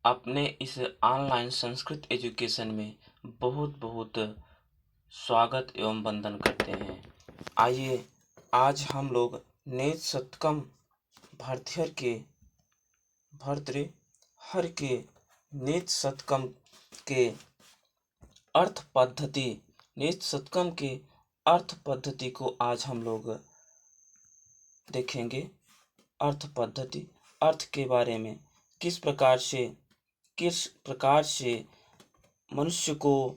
अपने इस online Sanskrit education में बहुत बहुत स्वागत एवं वंदन करते हैं। आइए आज हम लोग नेत सत्कम भर्तृहर के नेत सत्कम के अर्थ पद्धति को आज हम लोग देखेंगे। अर्थ के बारे में किस प्रकार से मनुष्य को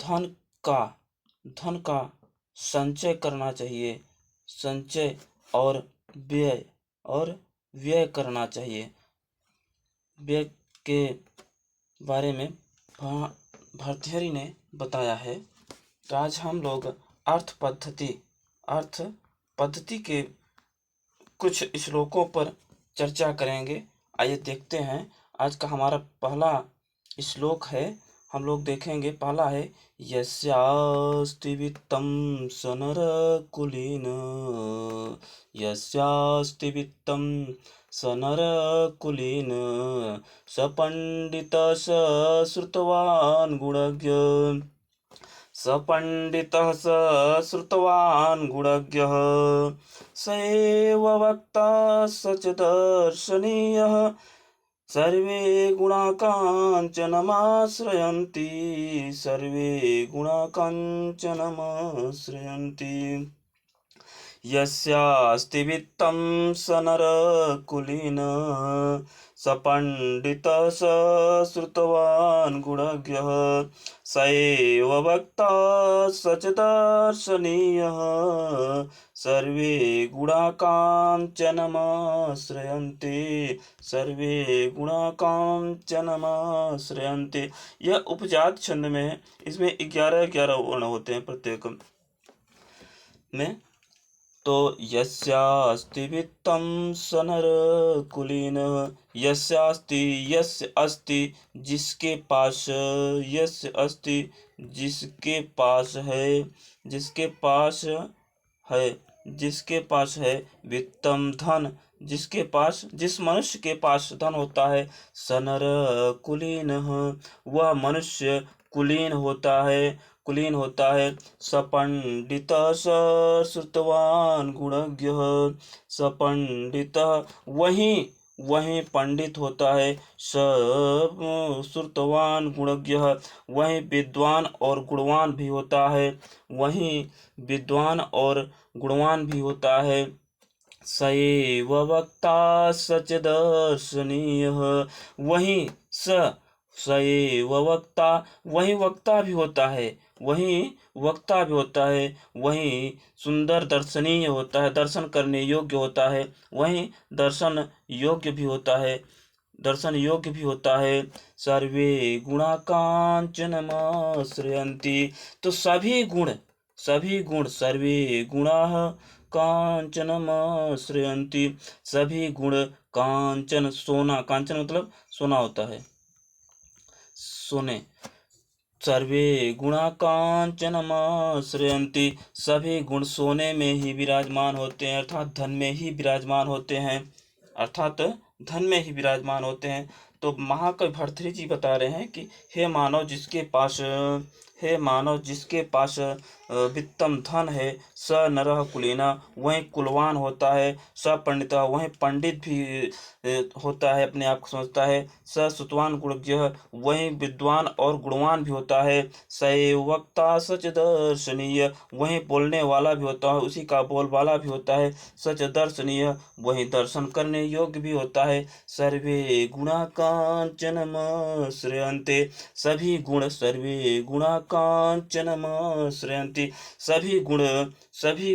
धन का संचय करना चाहिए, संचय और व्यय करना चाहिए। व्यय के बारे में भर्तृहरि ने बताया है। तो आज हम लोग अर्थ पद्धति के कुछ श्लोकों पर चर्चा करेंगे। आइए देखते हैं। आज का हमारा पहला श्लोक है, हम लोग देखेंगे। पहला है यस्यास्ति वित्तं स नरकुलीन, यस्यास्ति वित्तं स नरकुलीन, स पंडितः स श्रुतवान् गुणज्ञ, स पंडितः स श्रुतवान् गुणज्ञः, स एव वक्ता स च दर्शनीयः, सर्वे गुणा काञ्चनमाश्रयन्ति, सर्वे गुणा काञ्चनमाश्रयन्ति। यस्यास्ति वित्तं स नरकुलीन, स पंडितः स श्रुतवान् गुणज्ञः, स एव वक्ता स च दर्शनीयः, सर्वे गुणा काञ्चनमाश्रयन्ते, सर्वे गुणा काञ्चनमाश्रयन्ते। यह उपजात छंद में है। इसमें 11 वर्ण होते हैं प्रत्येक में। तो यस्यास्ति वित्तं स नरकुलीन, यस्यास्ति, यस्य अस्ति जिसके पास, यस्य अस्ति जिसके पास है, जिसके पास है, वित्तम धन, जिसके पास, जिस मनुष्य के पास धन होता है, स नरकुलीन, वह मनुष्य कुलीन होता है। स पंडितः स श्रुतवान् गुणज्ञः, स पंडितः वही पंडित होता है। स श्रुतवान् गुणज्ञः, वही विद्वान और गुणवान भी होता है। स एव वक्ता स च दर्शनीयः, स एव वक्ता, वही वक्ता भी होता है, वही सुंदर दर्शनीय होता है, दर्शन करने योग्य होता है, वही दर्शन योग्य भी होता है। सर्वे गुणा काञ्चनमाश्रयन्ति, तो सभी गुण सर्वे गुणाः काञ्चनमाश्रयन्ति, सभी गुण कांचन, सोना, कांचन मतलब सोना होता है, सोने। सर्वे गुणा कांचनमाश्रयन्ति, सभी गुण सोने में ही विराजमान होते हैं, अर्थात धन में ही विराजमान होते हैं। तो महाकवि भर्तृहरि जी बता रहे हैं कि हे मानव जिसके पास वित्तम धन है, स नरः कुलीना, वही कुलवान होता है। स पंडितः, वही पंडित भी होता है, अपने आप को समझता है। स श्रुतवान् गुणज्ञः, वही विद्वान और गुणवान भी होता है। स एव वक्ता स च दर्शनीय, वही बोलने वाला भी होता है, उसी का बोलबाला भी होता है। स च दर्शनीय, वही दर्शन करने योग्य भी होता है। सर्वे गुणा काञ्चनमाश्रयन्ते, सभी गुण, सर्वे गुणा काञ्चनमाश्रयन्ति, सभी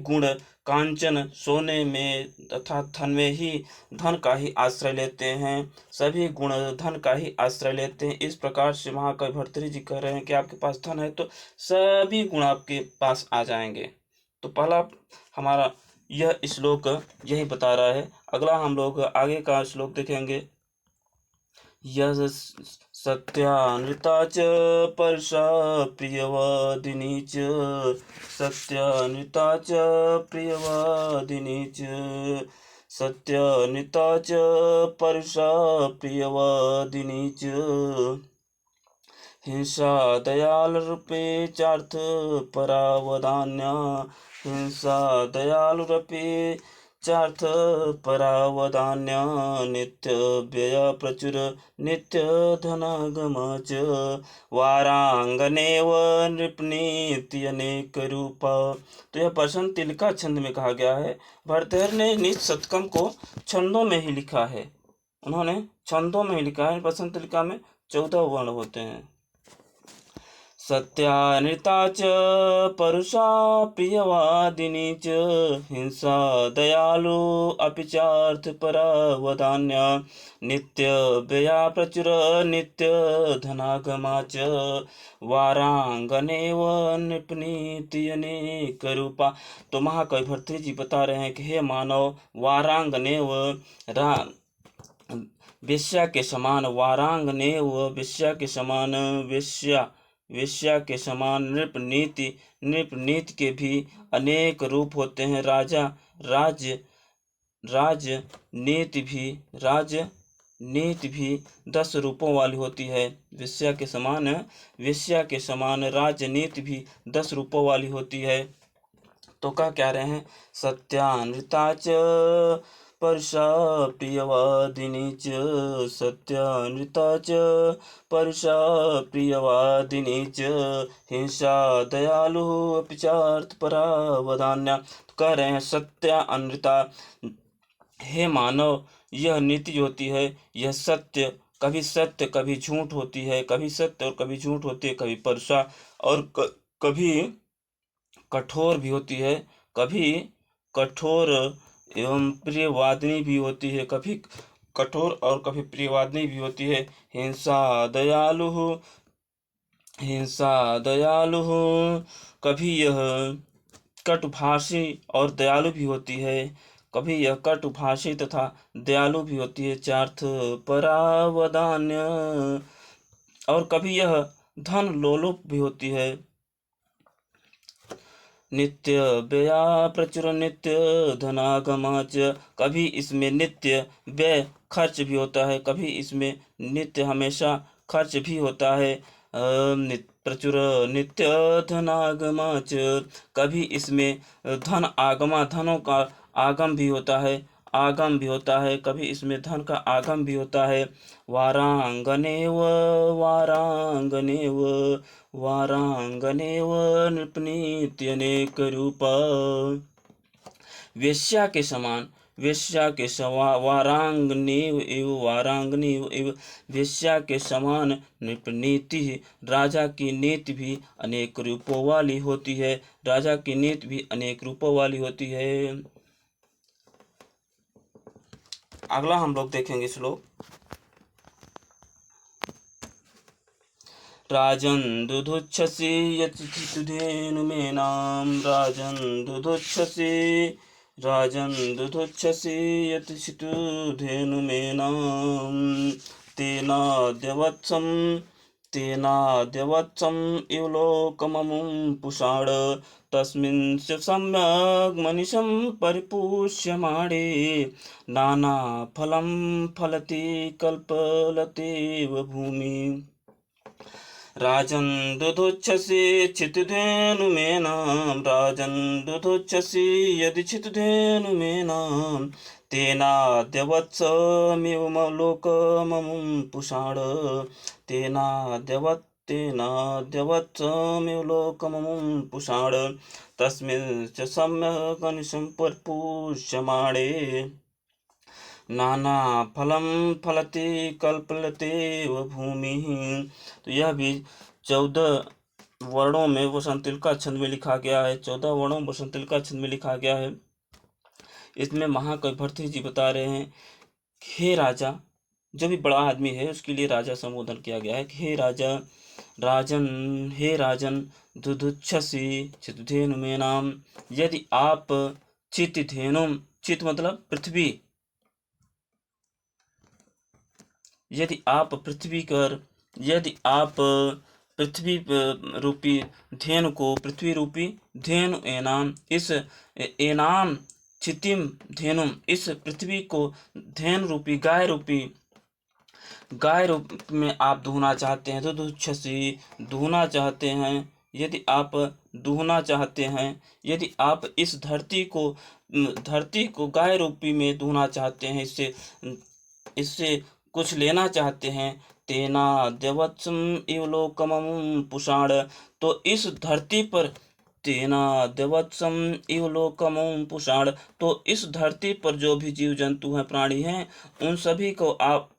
गुण कांचन, सोने में तथा धन में ही, धन का ही आश्रय लेते हैं। सभी गुण धन का ही आश्रय लेते हैं। इस प्रकार से महाकवि भर्तृहरि जी कह रहे हैं कि आपके पास धन है तो सभी गुण आपके पास आ जाएंगे। तो पहला हमारा यह श्लोक यही बता रहा है। अगला हम लोग आगे का श्लोक देखेंगे। यह सत्यानृता च परशा प्रियवादिनी च, सत्यानृता च प्रियवादिनी च, सत्यनिता च परुषा प्रियवादिनी च हिंसा दयालुरपि चार्थ परावदान्या हिंसा दयालुरपि चार्थ परावदान्या नित्य व्यय प्रचुर नित्य धनागम च वारांगनेव नृपनीति अनेक रूपा। तो यह प्रश्न तिलका छंद में कहा गया है। भर्तृहरि ने निज शतकम को छंदों में ही लिखा है। उन्होंने छंदों में ही लिखा है। प्रश्न तिलका में 14 वर्ण होते हैं। सत्यानृता च परुषा प्रियवादिनी च हिंसा दयालु अपि चार्थ परावदान्या नित्य व्यया प्रचुर नित्य धनागमा च वारांगनेव नृपनीति अनेक रूपा। तो महाकवि भर्तृहरि जी बता रहे हैं कि हे मानव, वारांगनेव वेश्या के समान, वारांगनेव वेश्या के समान, वेश्या के समान नृपनीति के भी अनेक रूप होते हैं। राजनीति भी 10 रूपों वाली होती है। वेश्या के समान राजनीति भी 10 रूपों वाली होती है। तो क्या रहे हैं? सत्यानृता च परुषा प्रियवादिनी च सत्यानृता च परुषा प्रियवादिनी च हिंसा दयालु अपि चार्थ परावदान्या। तो कह रहे हैं सत्यानृता, हे मानव, यह नीति होती है, यह सत्य कभी झूठ होती है, कभी सत्य और कभी झूठ होती है, कभी परुषा और कभी कठोर भी होती है, कभी कठोर एवं प्रियवादिनी भी होती है, कभी कठोर और कभी प्रियवादिनी भी होती है। हिंसा दयालु कभी यह कटुभाषी और दयालु भी होती है, कभी यह कटुभाषी तथा दयालु भी होती है। चार्थ परावदान्य और कभी यह धन लोलुप भी होती है। नित्य व्यया प्रचुर नित्य धनागमा च, कभी इसमें नित्य व्यय खर्च भी होता है, कभी इसमें नित्य हमेशा खर्च भी होता है। प्रचुर नित्य धनागमा च, कभी इसमें धनों का आगम भी होता है, कभी इसमें धन का आगम भी होता है। वारांगनेव नृपनीति अनेक रूपा। वेश्या के समान वारांगनेव एव वेश्या के समान नृपनीति, राजा की नीति भी अनेक रूपों वाली होती है, राजा की नीति भी अनेक रूपों वाली होती है। अगला हम लोग देखेंगे श्लोक। राजन् दुधुच्छसि यत्चितुधेनुमेनां राजन् दुधुच्छसि यत्चितुधेनुमेनां तेनाद्यवत्सम् इव लोकममुं पुषाण तस्मिन् सम्यग् मनीषं परिपुष्यमाणे नानाफलं फलति कल्पलतेव भूमि। राजन् दुधुच्छसि चितुधेनुमेनां यदि चितुधेनुमेनां तेनाद्यवत्समिव लोकममुं पुषाण तेनाद्यवत्समिव लोकममुं पुषाण तस्मिन् च सम्यक् अनिशं परिपुष्यमाणे नाना फलम फलते कल्पलतेव भूमि। तो यह भी 14 वर्णों में वसंत तिलका छंद में लिखा गया है। 14 वर्णों में वसंत तिलका छंद में लिखा गया है। इसमें महाकवि भर्तृहरि जी बता रहे हैं, हे राजा, जो भी बड़ा आदमी है उसके लिए राजा संबोधन किया गया है कि हे राजन दुधुच्छसि चितुधेनुमेनां, यदि आप चितधेनु, चित मतलब पृथ्वी, यदि आप पृथ्वी रूपी धेनु को, पृथ्वी रूपी धेनु एनाम, इस एनाम क्षितिम धेनुम, इस पृथ्वी को धेन रूपी गाय रूप में आप दूहना चाहते हैं, तो दुच्छसी दूहना चाहते हैं। यदि आप दूहना चाहते हैं, यदि आप इस धरती को गाय रूपी में दूहना चाहते हैं, इससे कुछ लेना चाहते हैं, तेना देवत्सम इव लोकमं पुषाण, तो इस धरती पर तेना देवत्सम इव लोकमं पुषाण, तो इस धरती पर जो भी जीव जंतु हैं, प्राणी हैं, उन सभी को आप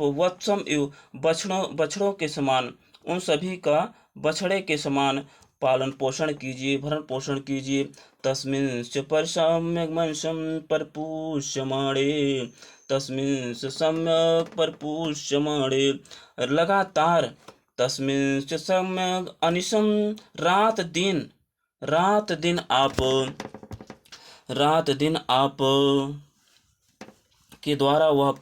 वत्सम इव बछड़ों के समान, उन सभी का बछड़े के समान पालन पोषण कीजिए, भरण पोषण कीजिए। तस्मिंश्च परसम्यक् मनुष्यं परपुष्यमाणे, तस्मिंश्च सम्यक् परपुष्यमाणे, लगातार तस्मिंश्च सम्यक् अनिशं, रात दिन आप के द्वारा वह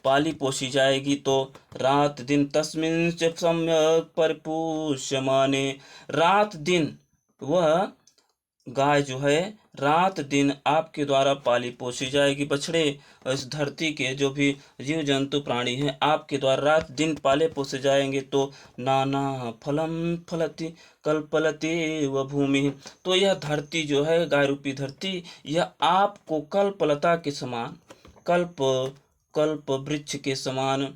पाली पोसी जाएगी, तो रात दिन तस्मिंश्च सम्यक् परिपुष्यमाने, रात दिन वह गाय जो है रात दिन आपके द्वारा पाली पोसी जाएगी। बछड़े इस धरती के जो भी जीव जंतु प्राणी हैं, आपके द्वारा रात दिन पाले पोसे जाएंगे। तो नाना फलम फलति कल्पलते व भूमि, तो यह धरती जो है गाय रूपी धरती, यह आपको कल्पलता के समान, कल्प वृक्ष के समान,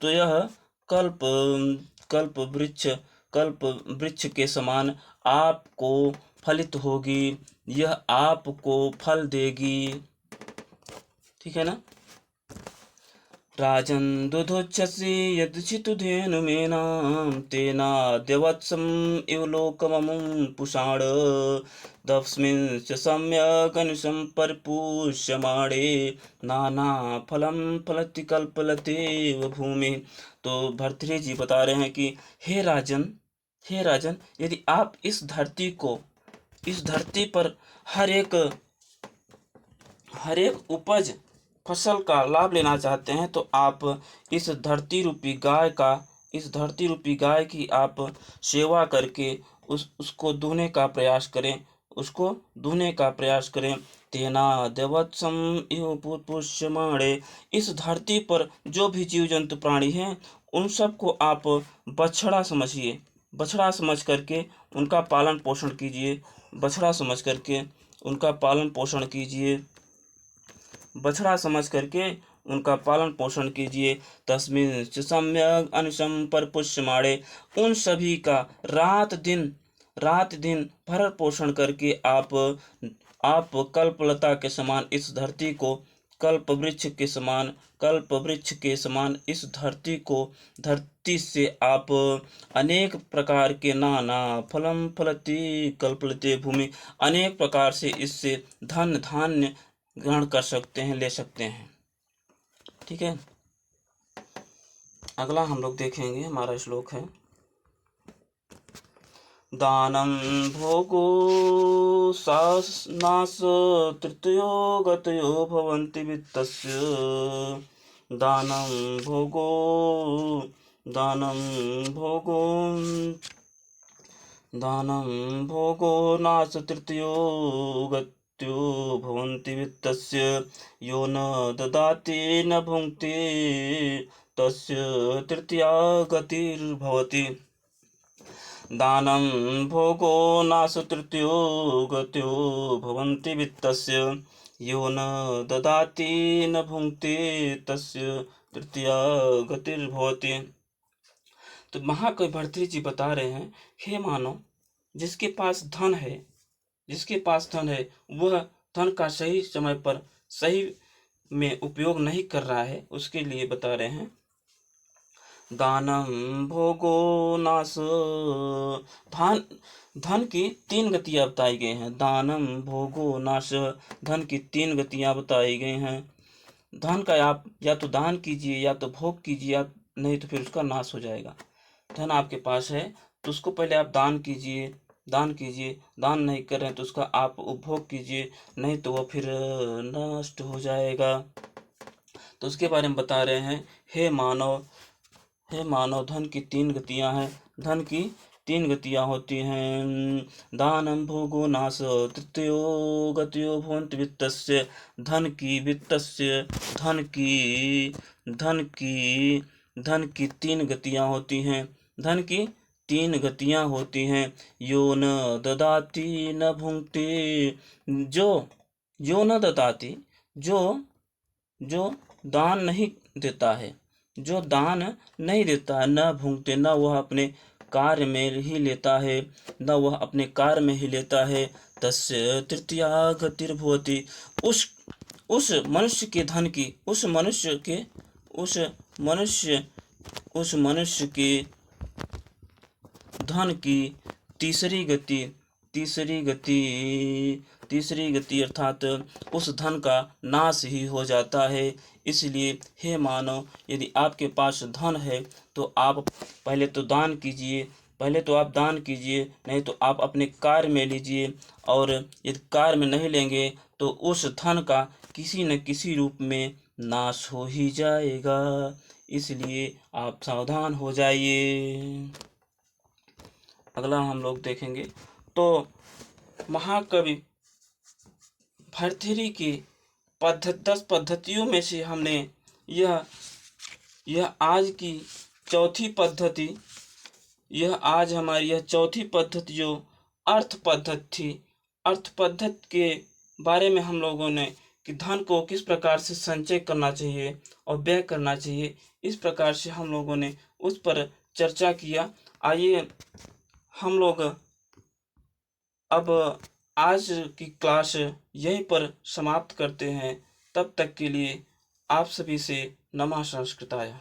तो यह कल्प वृक्ष के समान आपको फलित होगी, यह आपको फल देगी। ठीक है ना। राजन् दुधुच्छसि यदुचितु धेनुमेनां, तेना देवत्सम इव लोकममुं पुषाण, तस्मिंश्च सम्यक् अनुशं परिपुष्यमाणे, नाना फलं फलति कल्पलते व भूमि। तो भर्तृहरि जी बता रहे हैं कि हे राजन, यदि आप इस धरती पर हर एक उपज फसल का लाभ लेना चाहते हैं, तो आप इस धरती रूपी गाय की आप सेवा करके उसको दूहने का प्रयास करें, तेना देवत्सम इव पुष्यमाणे, इस धरती पर जो भी जीव जंतु प्राणी हैं, उन सबको आप बछड़ा समझ करके उनका पालन पोषण कीजिए, बछड़ा समझ करके उनका पालन पोषण कीजिए। तस्मिंश्च सम्यक् अनुशं परिपुष्यमाणे, उन सभी का रात दिन भरण पोषण करके आप कल्पलता के समान इस धरती को, कल्प वृक्ष के समान इस धरती से आप अनेक प्रकार के नाना फलम फलति कल्पलते भूमि, अनेक प्रकार से इससे धन धान्य ग्रहण कर सकते हैं, ले सकते हैं। ठीक है। अगला हम लोग देखेंगे, हमारा श्लोक है, दानं भोगो नाश तृतीयो गतयो भवन्ति वित्तस्य, दानं भोगो नाश तृतीयो गत्यो भवन्ति वित्तस्य, यो न ददाति न भुङ्क्ते तस्य तृतीया गतिर्भवति। दानं भोगो नाश तृतीयो गत्यो भवन्ति वित्तस्य, यो न ददाति न भुङ्क्ते तस्य तृतीया गतिर्भवति। तो महाकवि भर्तृहरि जी बता रहे हैं, हे मानव, जिसके पास धन है वह धन का सही समय पर सही में उपयोग नहीं कर रहा है, उसके लिए बता रहे हैं, दानं भोगो नाश, धन की 3 गतियां बताई गई हैं। दानं भोगो नाश, धन की 3 गतियां बताई गई हैं। धन का आप या तो दान कीजिए, या तो भोग कीजिए, या नहीं तो फिर उसका नाश हो जाएगा। धन आपके पास है तो उसको पहले आप दान कीजिए, दान नहीं कर रहे हैं तो उसका आप उपभोग कीजिए, नहीं तो वह फिर नष्ट हो जाएगा। तो उसके बारे में बता रहे हैं, हे मानव, धन की 3 गतियां हैं। धन की तीन गतियाँ होती हैं। दानं भोगो नाश तृतीयो गतयो भवन्ति वित्तस्य। धन की वित्तस्य धन की तीन गतियाँ होती हैं। धन की तीन गतियाँ होती हैं। यो न ददाति न भुंक्ति। जो न ददाति, जो दान नहीं देता है, जो दान नहीं देता है, न भुंक्ते, न वह अपने कार्य में ही लेता है, न वह अपने कार्य में ही लेता है। तस्य तृतीया गतिर्भवति। उस मनुष्य के धन की, उस मनुष्य के धन की तीसरी गति अर्थात उस धन का नाश ही हो जाता है। इसलिए हे मानव, यदि आपके पास धन है तो आप पहले तो आप दान कीजिए, नहीं तो आप अपने कार्य में लीजिए। और यदि कार्य में नहीं लेंगे तो उस धन का किसी न किसी रूप में नाश हो ही जाएगा। इसलिए आप सावधान हो जाइए। अगला हम लोग देखेंगे तो महाकवि भर्तृहरि की 10 पद्धतियों में से हमने यह आज की चौथी पद्धति, यह चौथी पद्धति जो अर्थ पद्धति थी, अर्थ पद्धति के बारे में हम लोगों ने कि धन को किस प्रकार से संचय करना चाहिए और व्यय करना चाहिए, इस प्रकार से हम लोगों ने उस पर चर्चा किया। आइए हम लोग अब आज की क्लास यहीं पर समाप्त करते हैं। तब तक के लिए आप सभी से नमः संस्कृताय।